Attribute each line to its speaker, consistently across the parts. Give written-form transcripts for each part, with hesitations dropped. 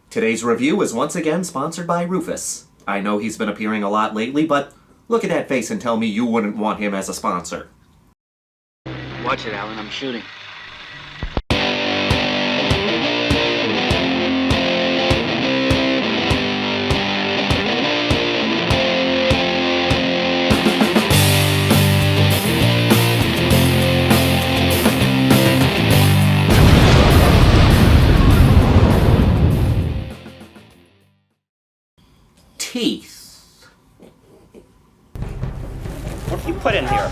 Speaker 1: Today's review is once again sponsored by Rufus. I know he's been appearing a lot lately, but look at that face and tell me you wouldn't want him as a sponsor.
Speaker 2: Watch it, Alan. I'm shooting.
Speaker 1: Teeth.
Speaker 3: What have you put in here?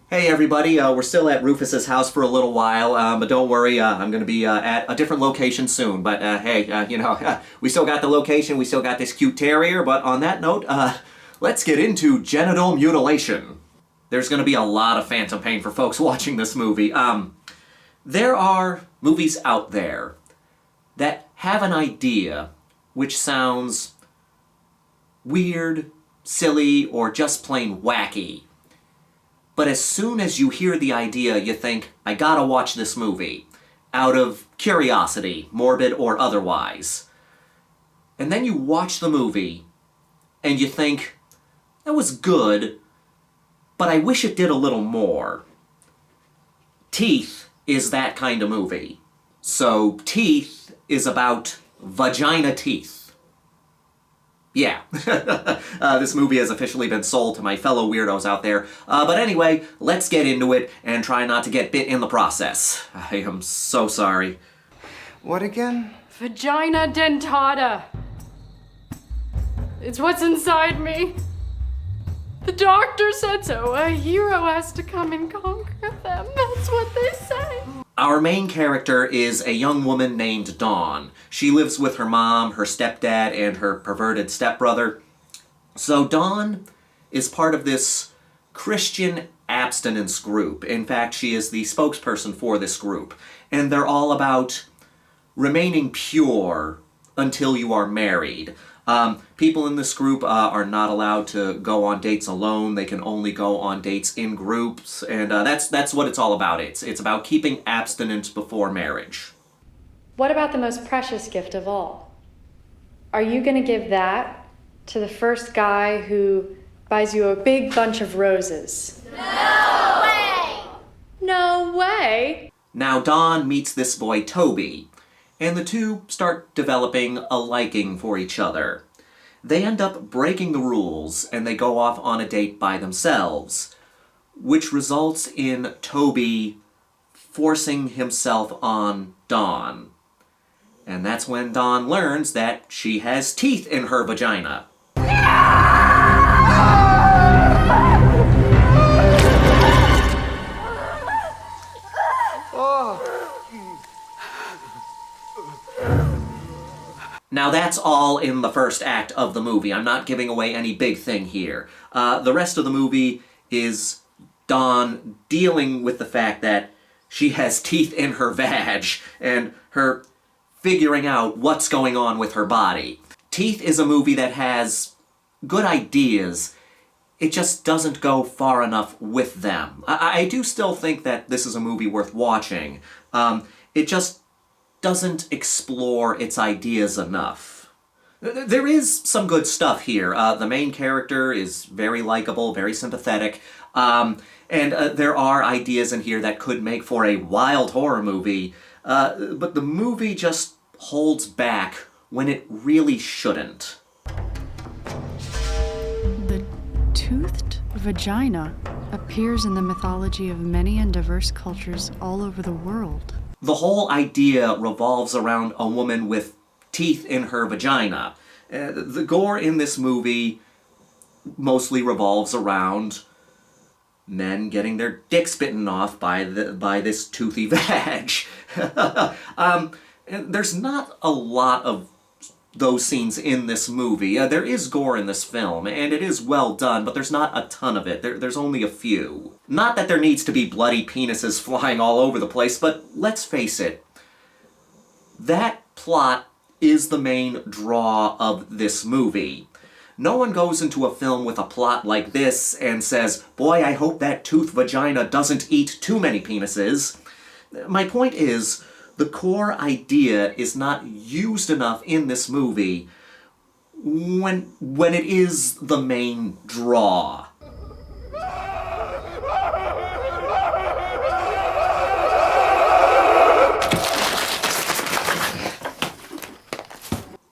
Speaker 1: Hey everybody, we're still at Rufus's house for a little while, but don't worry, I'm gonna be at a different location soon. But hey, we still got the location, we still got this cute terrier, but on that note, let's get into genital mutilation. There's gonna be a lot of phantom pain for folks watching this movie. There are movies out there that have an idea which sounds weird, silly, or just plain wacky. But as soon as you hear the idea, you think, I gotta watch this movie, out of curiosity, morbid or otherwise. And then you watch the movie, and you think, that was good, but I wish it did a little more. Teeth is that kind of movie. So Teeth is about vagina teeth. Yeah, this movie has officially been sold to my fellow weirdos out there. But anyway, let's get into it and try not to get bit in the process. I am so sorry.
Speaker 4: What again?
Speaker 5: Vagina dentata. It's what's inside me. The doctor said so. A hero has to come and conquer them. That's what they say.
Speaker 1: Our main character is a young woman named Dawn. She lives with her mom, her stepdad, and her perverted stepbrother. So Dawn is part of this Christian abstinence group. In fact, she is the spokesperson for this group. And they're all about remaining pure until you are married. People in this group are not allowed to go on dates alone. They can only go on dates in groups, and that's what it's all about. It's about keeping abstinence before marriage.
Speaker 5: What about the most precious gift of all? Are you going to give that to the first guy who buys you a big bunch of roses?
Speaker 6: No way!
Speaker 5: No way!
Speaker 1: Now Dawn meets this boy Toby, and the two start developing a liking for each other. They end up breaking the rules, and they go off on a date by themselves, which results in Toby forcing himself on Dawn. And that's when Dawn learns that she has teeth in her vagina. Now that's all in the first act of the movie. I'm not giving away any big thing here. The rest of the movie is Dawn dealing with the fact that she has teeth in her vag and her figuring out what's going on with her body. Teeth is a movie that has good ideas. It just doesn't go far enough with them. I do still think that this is a movie worth watching. It just doesn't explore its ideas enough. There is some good stuff here. The main character is very likable, very sympathetic, and there are ideas in here that could make for a wild horror movie, but the movie just holds back when it really shouldn't.
Speaker 7: The toothed vagina appears in the mythology of many and diverse cultures all over the world.
Speaker 1: The whole idea revolves around a woman with teeth in her vagina. The gore in this movie mostly revolves around men getting their dicks bitten off by this toothy vag. There's not a lot of those scenes in this movie. There is gore in this film, and it is well done, but there's not a ton of it. There's only a few. Not that there needs to be bloody penises flying all over the place, but let's face it, that plot is the main draw of this movie. No one goes into a film with a plot like this and says, boy, I hope that toothed vagina doesn't eat too many penises. My point is, the core idea is not used enough in this movie when it is the main draw.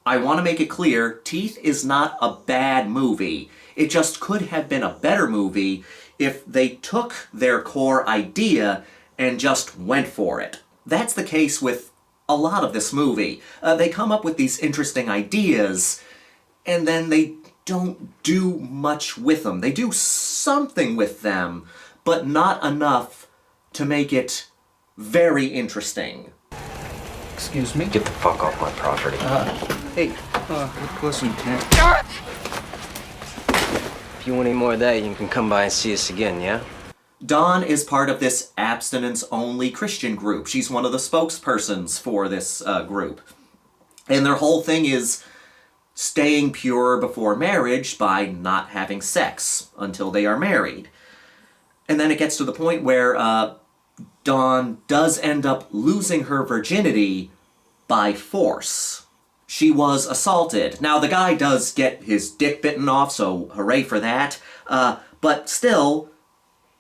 Speaker 1: I want to make it clear, Teeth is not a bad movie. It just could have been a better movie if they took their core idea and just went for it. That's the case with a lot of this movie. They come up with these interesting ideas, and then they don't do much with them. They do something with them, but not enough to make it very interesting.
Speaker 4: Excuse me?
Speaker 8: Get the fuck off my property.
Speaker 4: Hey, listen, Kent.
Speaker 8: If you want any more of that, you can come by and see us again, yeah?
Speaker 1: Dawn is part of this abstinence-only Christian group. She's one of the spokespersons for this group. And their whole thing is staying pure before marriage by not having sex until they are married. And then it gets to the point where Dawn does end up losing her virginity by force. She was assaulted. Now, the guy does get his dick bitten off, so hooray for that. But still,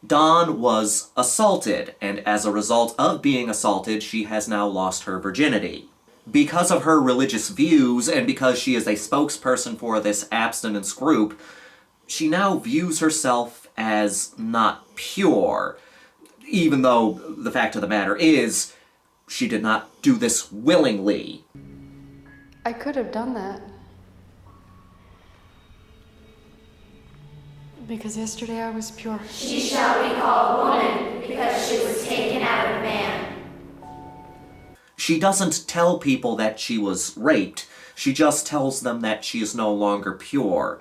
Speaker 1: Dawn was assaulted, and as a result of being assaulted, she has now lost her virginity. Because of her religious views, and because she is a spokesperson for this abstinence group, she now views herself as not pure, even though the fact of the matter is, she did not do this willingly.
Speaker 5: I could have done that. Because yesterday I was pure.
Speaker 6: She shall be called woman because she was taken out of man.
Speaker 1: She doesn't tell people that she was raped. She just tells them that she is no longer pure.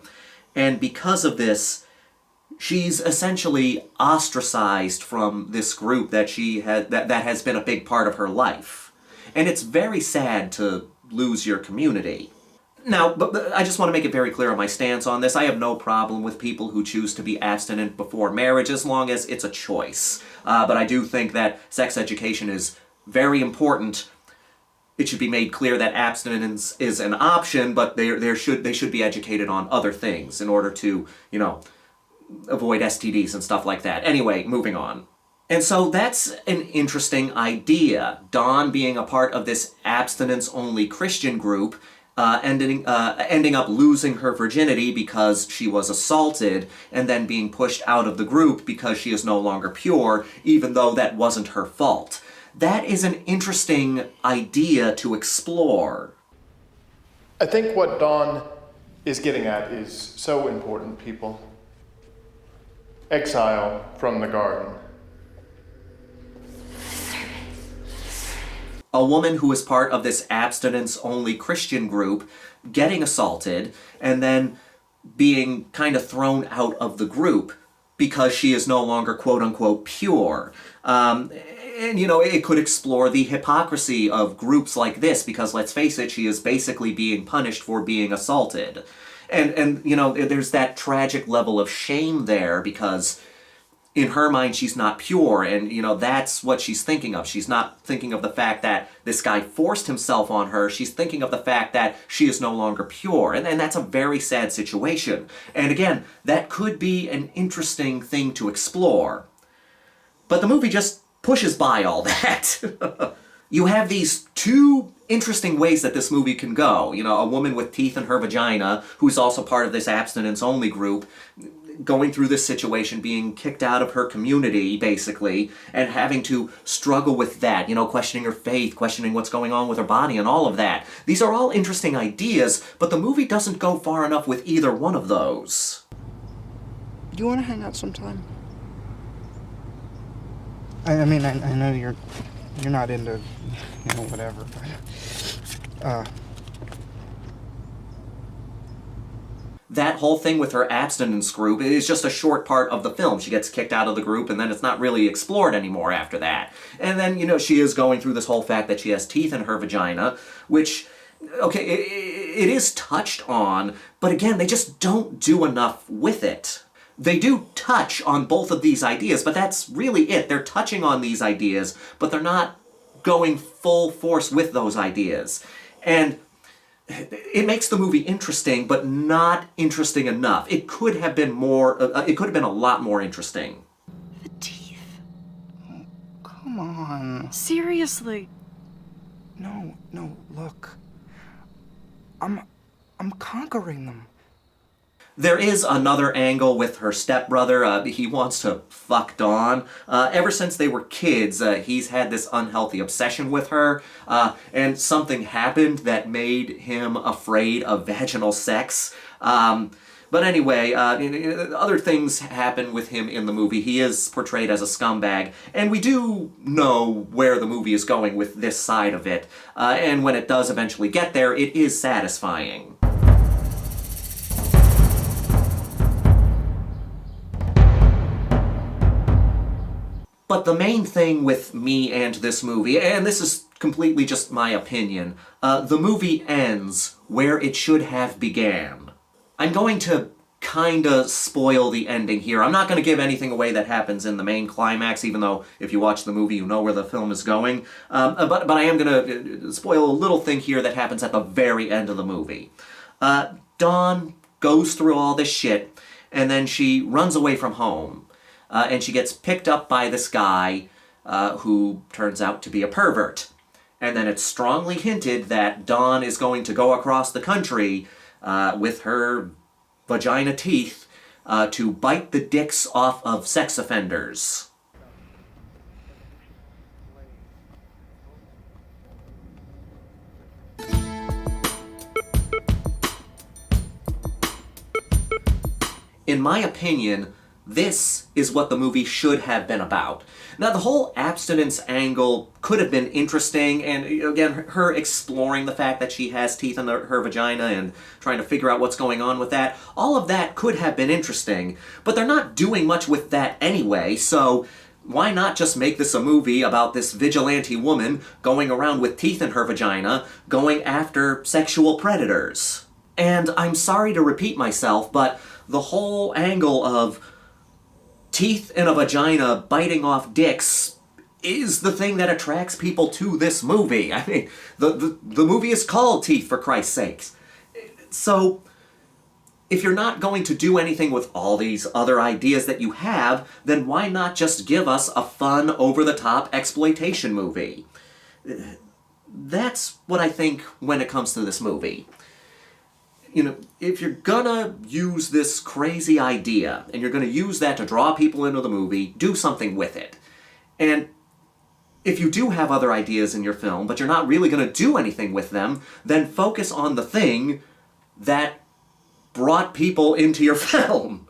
Speaker 1: And because of this, she's essentially ostracized from this group that that has been a big part of her life. And it's very sad to lose your community. Now, but I just want to make it very clear on my stance on this. I have no problem with people who choose to be abstinent before marriage as long as it's a choice. But I do think that sex education is very important. It should be made clear that abstinence is an option, but they should be educated on other things in order to, avoid STDs and stuff like that. Anyway, moving on. And so that's an interesting idea. Dawn being a part of this abstinence-only Christian group, ending up losing her virginity because she was assaulted, and then being pushed out of the group because she is no longer pure, even though that wasn't her fault. That is an interesting idea to explore.
Speaker 9: I think what Dawn is getting at is so important, people. Exile from the garden.
Speaker 1: A woman who is part of this abstinence-only Christian group getting assaulted and then being kind of thrown out of the group because she is no longer quote-unquote pure. And, it could explore the hypocrisy of groups like this because, let's face it, she is basically being punished for being assaulted. And there's that tragic level of shame there because in her mind, she's not pure, and, that's what she's thinking of. She's not thinking of the fact that this guy forced himself on her. She's thinking of the fact that she is no longer pure, and that's a very sad situation. And again, that could be an interesting thing to explore. But the movie just pushes by all that. You have these two interesting ways that this movie can go. A woman with teeth in her vagina, who's also part of this abstinence-only group, going through this situation, being kicked out of her community, basically, and having to struggle with that, questioning her faith, questioning what's going on with her body, and all of that. These are all interesting ideas, but the movie doesn't go far enough with either one of those.
Speaker 4: Do you want to hang out sometime? I mean, I know you're not into, whatever, but,
Speaker 1: That whole thing with her abstinence group is just a short part of the film. She gets kicked out of the group, and then it's not really explored anymore after that. And then, she is going through this whole fact that she has teeth in her vagina, which, okay, it is touched on, but again, they just don't do enough with it. They do touch on both of these ideas, but that's really it. They're touching on these ideas, but they're not going full force with those ideas. And it makes the movie interesting, but not interesting enough. It could have been it could have been a lot more interesting.
Speaker 7: The teeth.
Speaker 4: Come on.
Speaker 7: Seriously.
Speaker 4: No, look. I'm conquering them.
Speaker 1: There is another angle with her stepbrother. He wants to fuck Dawn. Ever since they were kids, he's had this unhealthy obsession with her, and something happened that made him afraid of vaginal sex. But anyway, other things happen with him in the movie. He is portrayed as a scumbag, and we do know where the movie is going with this side of it. And when it does eventually get there, it is satisfying. But the main thing with me and this movie, and this is completely just my opinion, the movie ends where it should have began. I'm going to kinda spoil the ending here. I'm not going to give anything away that happens in the main climax, even though if you watch the movie you know where the film is going. But I am going to spoil a little thing here that happens at the very end of the movie. Dawn goes through all this shit, and then she runs away from home. And she gets picked up by this guy who turns out to be a pervert. And then it's strongly hinted that Dawn is going to go across the country with her vagina teeth to bite the dicks off of sex offenders. In my opinion, this is what the movie should have been about. Now, the whole abstinence angle could have been interesting, and again, her exploring the fact that she has teeth in her vagina and trying to figure out what's going on with that, all of that could have been interesting, but they're not doing much with that anyway, so why not just make this a movie about this vigilante woman going around with teeth in her vagina, going after sexual predators? And I'm sorry to repeat myself, but the whole angle of teeth in a vagina biting off dicks is the thing that attracts people to this movie. I mean, the movie is called Teeth, for Christ's sakes. So, if you're not going to do anything with all these other ideas that you have, then why not just give us a fun, over-the-top exploitation movie? That's what I think when it comes to this movie. You know, if you're gonna use this crazy idea, and you're gonna use that to draw people into the movie, do something with it. And if you do have other ideas in your film, but you're not really gonna do anything with them, then focus on the thing that brought people into your film.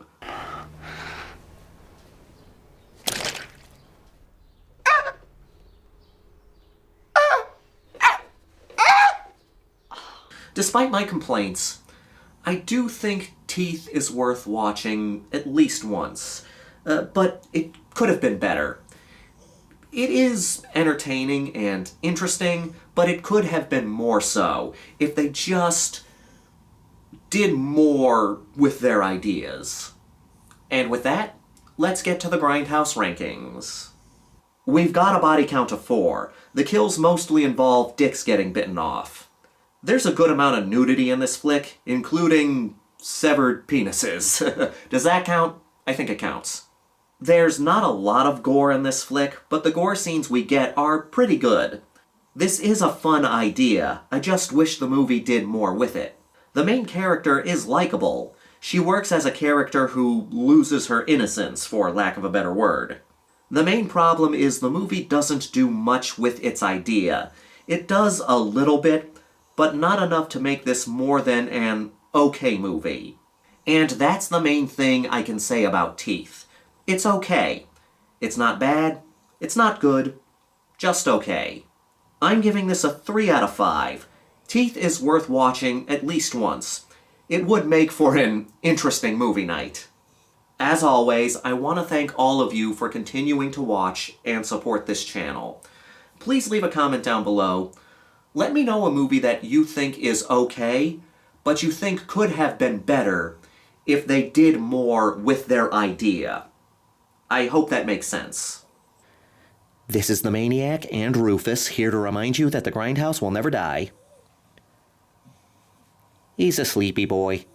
Speaker 1: Despite my complaints, I do think Teeth is worth watching at least once, but it could have been better. It is entertaining and interesting, but it could have been more so if they just did more with their ideas. And with that, let's get to the Grindhouse rankings. We've got a body count of 4. The kills mostly involve dicks getting bitten off. There's a good amount of nudity in this flick, including severed penises. Does that count? I think it counts. There's not a lot of gore in this flick, but the gore scenes we get are pretty good. This is a fun idea, I just wish the movie did more with it. The main character is likable. She works as a character who loses her innocence, for lack of a better word. The main problem is the movie doesn't do much with its idea. It does a little bit, but not enough to make this more than an okay movie. And that's the main thing I can say about Teeth. It's okay. It's not bad. It's not good. Just okay. I'm giving this a 3 out of 5. Teeth is worth watching at least once. It would make for an interesting movie night. As always, I want to thank all of you for continuing to watch and support this channel. Please leave a comment down below. Let me know a movie that you think is okay, but you think could have been better if they did more with their idea. I hope that makes sense.
Speaker 10: This is the Maniac and Rufus, here to remind you that the Grindhouse will never die. He's a sleepy boy.